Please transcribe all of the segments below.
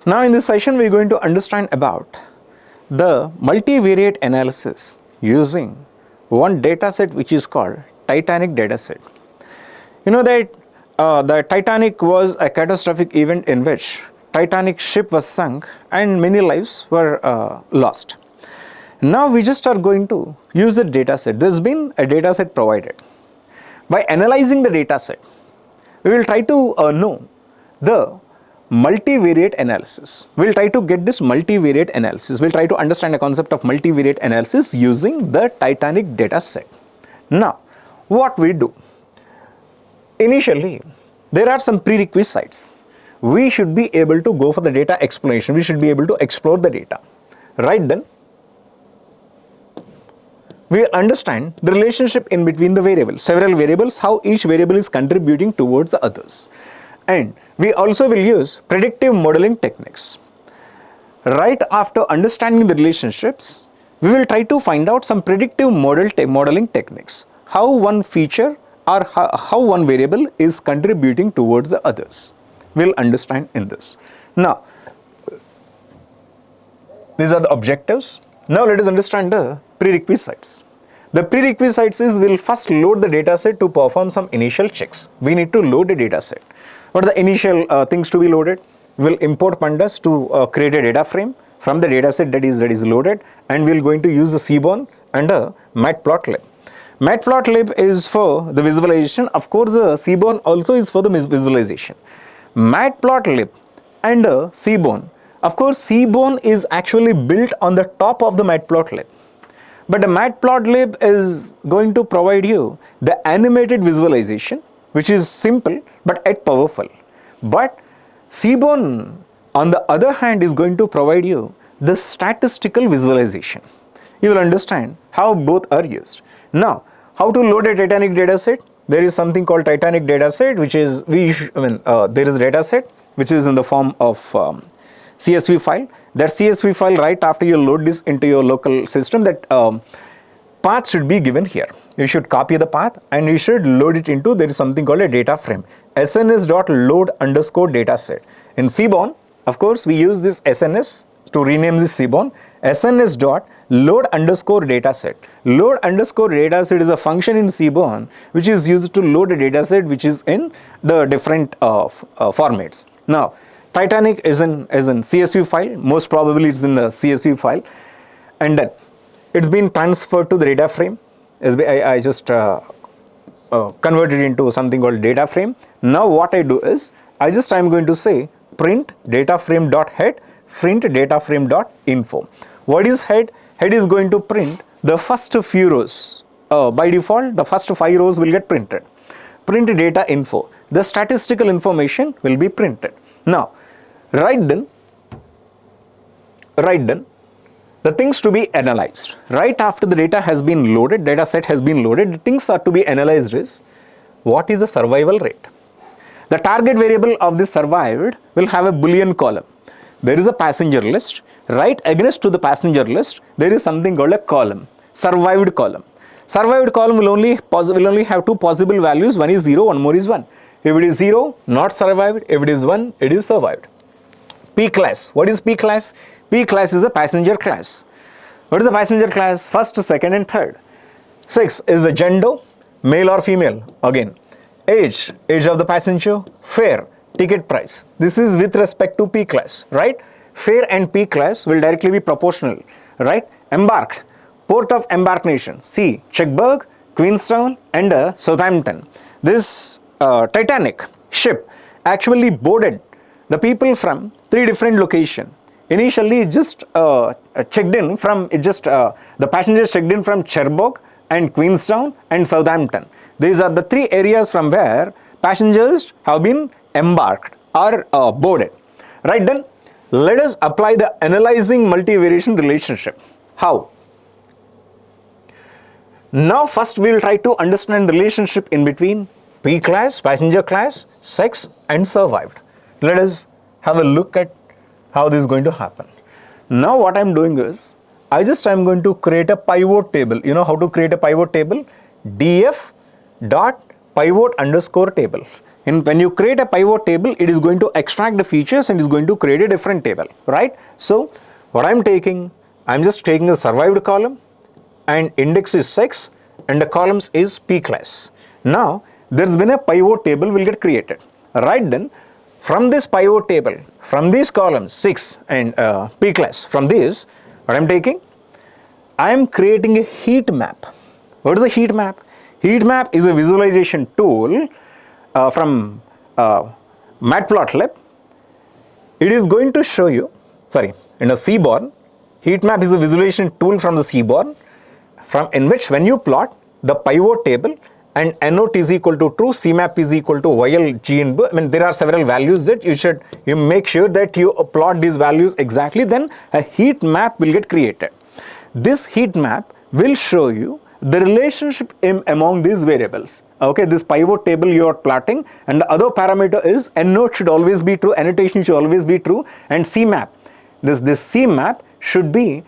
Now in this session we are going to understand about the multivariate analysis using one dataset which is called Titanic dataset. You know that the Titanic was a catastrophic event in which Titanic ship was sunk and many lives were lost. Now we just are going to use the dataset. There has been a dataset provided. By analyzing the dataset, we will try to know the multivariate analysis. We will try to get this multivariate analysis. We will try to understand the concept of multivariate analysis using the Titanic dataset. Now, what we do? Initially, there are some prerequisites. We should be able to go for the data exploration. We should be able to explore the data. Right then, we understand the relationship in between the variables, several variables, how each variable is contributing towards the others. And we also will use predictive modeling techniques. Right after understanding the relationships, we will try to find out some predictive modeling techniques, how one feature or how one variable is contributing towards the others. We will understand in this. Now, these are the objectives. Now let us understand the prerequisites. The prerequisites is we will first load the dataset to perform some initial checks. We need to load the dataset. What are the initial things to be loaded? We will import pandas to create a data frame from the dataset that is loaded, and we are going to use the Seaborn and a matplotlib. Matplotlib is for the visualization. Of course, the Seaborn also is for the visualization. Matplotlib and Seaborn. Of course, Seaborn is actually built on the top of the Matplotlib. But the matplotlib is going to provide you the animated visualization, which is simple but yet powerful. But Seaborn, on the other hand, is going to provide you the statistical visualization. You will understand how both are used. Now, how to load a Titanic dataset? There is something called Titanic dataset, which is there is a dataset which is in the form of CSV file. That CSV file, right after you load this into your local system, that path should be given here. You should copy the path and you should load it into, there is something called a data frame, sns.load_dataset. In Seaborn, of course, we use this SNS to rename this Seaborn, sns.load_dataset. Load_dataset is a function in Seaborn which is used to load a dataset which is in the different formats. Now, Titanic is in CSV file, most probably it's in the CSV file, and then it's been transferred to the data frame. I just converted into something called data frame. Now what I do is, I'm going to say print dataframe.head, print dataframe.info. What is head? Head is going to print the first few rows. By default, the first 5 rows will get printed. Print data info. The statistical information will be printed. Now, right then, the things to be analyzed. Right after the data has been loaded, data set has been loaded, the things are to be analyzed is, what is the survival rate? The target variable of this survived will have a Boolean column. There is a passenger list. Right against to the passenger list, there is something called a column, survived column. Survived column will only have 2 possible values. One is 0, one more is 1. If it is 0, not survived. If it is 1, it is survived. P class. What is P class? P class is a passenger class. What is the passenger class? First, second and third. 6 is the gender, male or female. Again, age of the passenger, fare, ticket price. This is with respect to P class, right? Fare and P class will directly be proportional, right? Embarked, port of embarkation, sea, Cherbourg, Queenstown and Southampton. This Titanic ship actually boarded the people from 3 different locations. Initially, just the passengers checked in from Cherbourg and Queenstown and Southampton. These are the 3 areas from where passengers have been embarked or boarded. Right then, let us apply the analyzing multivariation relationship. How? Now, first we will try to understand the relationship in between P class, passenger class, sex and survived. Let us have a look at how this is going to happen. Now what I am doing is, I am going to create a pivot table. You know how to create a pivot table? df dot pivot underscore table. when you create a pivot table, it is going to extract the features and is going to create a different table, right? So what I'm just taking the survived column, and index is 6 and the columns is P class. Now there's been a pivot table will get created, right? Then from this pivot table, from these columns 6 and P class, from this what I'm taking, I am creating a heat map. What is a heat map? Heat map is a visualization tool from Matplotlib. It is going to show you, in a Seaborn, heat map is a visualization tool from the Seaborn, in which when you plot the pivot table and NOT is equal to true, CMAP is equal to YL, GN, I mean there are several values that you make sure that you plot these values exactly, then a heat map will get created. This heat map will show you the relationship among these variables. Okay, this pivot table you are plotting, and the other parameter is NOT should always be true, annotation should always be true, and CMAP, this CMAP should be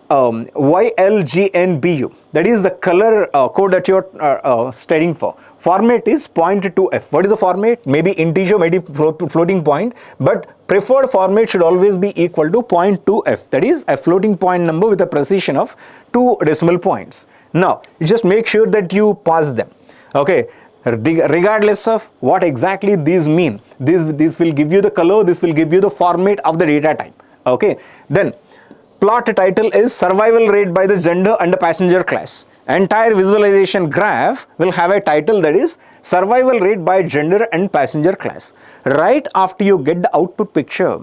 YLGNBU. That is the color code that you are studying for. Format is .2f. What is the format? Maybe integer, maybe floating point, but preferred format should always be equal to .2f. That is a floating point number with a precision of 2 decimal points. Now, you just make sure that you pass them. Okay, regardless of what exactly these mean. This will give you the color, this will give you the format of the data type. Okay, then plot title is survival rate by the gender and the passenger class. Entire visualization graph will have a title that is survival rate by gender and passenger class. Right after you get the output picture,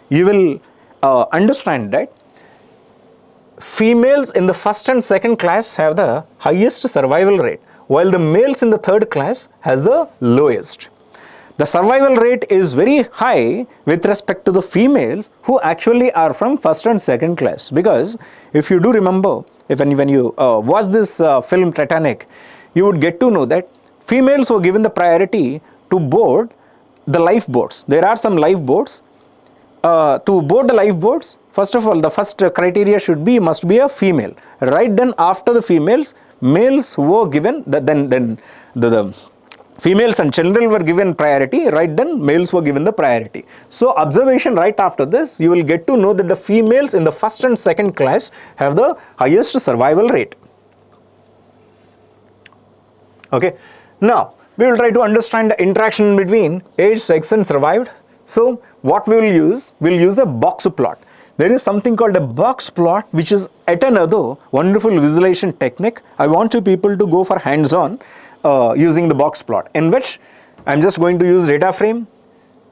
you will understand that females in the first and second class have the highest survival rate, while the males in the third class has the lowest. The survival rate is very high with respect to the females who actually are from first and second class, because if you do remember, when you watch this film Titanic, you would get to know that females were given the priority to board the lifeboats. There are some lifeboats. To board the lifeboats, first of all, the first criteria must be a female. Right then, after the females, males were given, then the females and children were given priority, right then males were given the priority. So observation right after this, you will get to know that the females in the first and second class have the highest survival rate. Okay, now we will try to understand the interaction between age, sex and survived. So what we will use, a box plot. There is something called a box plot, which is yet another wonderful visualization technique. I want you people to go for hands-on using the box plot, in which I am just going to use data frame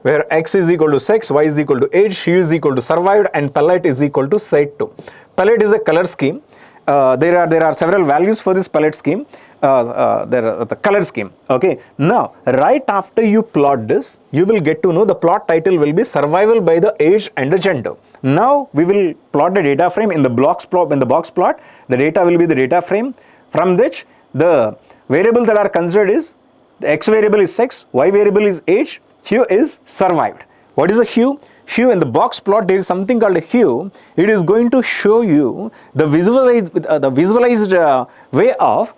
where x is equal to sex, y is equal to age, hue is equal to survived, and palette is equal to set to. Palette is a color scheme. There are several values for this palette scheme. The color scheme. Okay. Now, right after you plot this, you will get to know the plot title will be survival by the age and the gender. Now, we will plot the data frame in the box plot. In the box plot, the data will be the data frame, from which the variable that are considered is the x variable is sex, y variable is age, hue is survived. What is a hue? Hue, in the box plot there is something called a hue. It is going to show you the visualized way of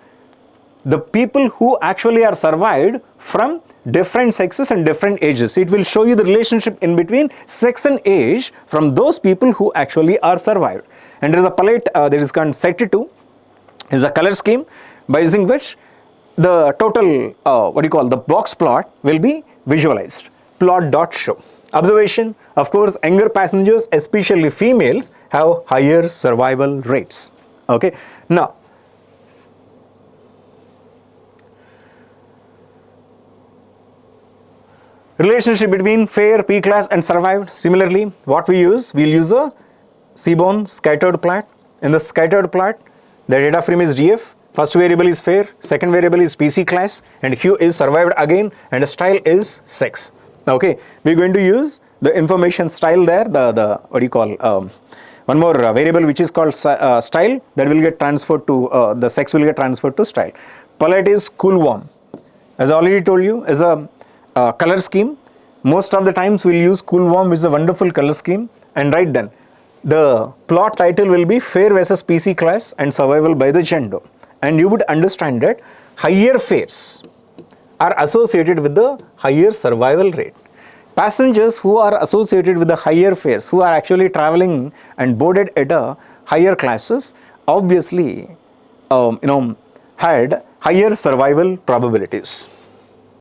the people who actually are survived from different sexes and different ages. It will show you the relationship in between sex and age from those people who actually are survived. And there is a palette, there is called set to, is a color scheme by using which the total, the box plot will be visualized. Plot.show. Observation, of course, younger passengers, especially females, have higher survival rates. Okay. Now, relationship between fair, P class and survived. Similarly, what we'll use a Seaborn scattered plot. In the scattered plot, the data frame is DF. First variable is fair, second variable is PC class, and hue is survived again, and the style is sex. Okay, we're going to use the information style there, one more variable which is called style, that will get transferred to, the sex will get transferred to style. Palette is cool warm. As I already told you, is a color scheme. Most of the times we'll use cool warm, which is a wonderful color scheme, and right then, the plot title will be fair versus PC class and survival by the gender. And you would understand that higher fares are associated with the higher survival rate. Passengers who are associated with the higher fares, who are actually traveling and boarded at a higher classes, obviously had higher survival probabilities.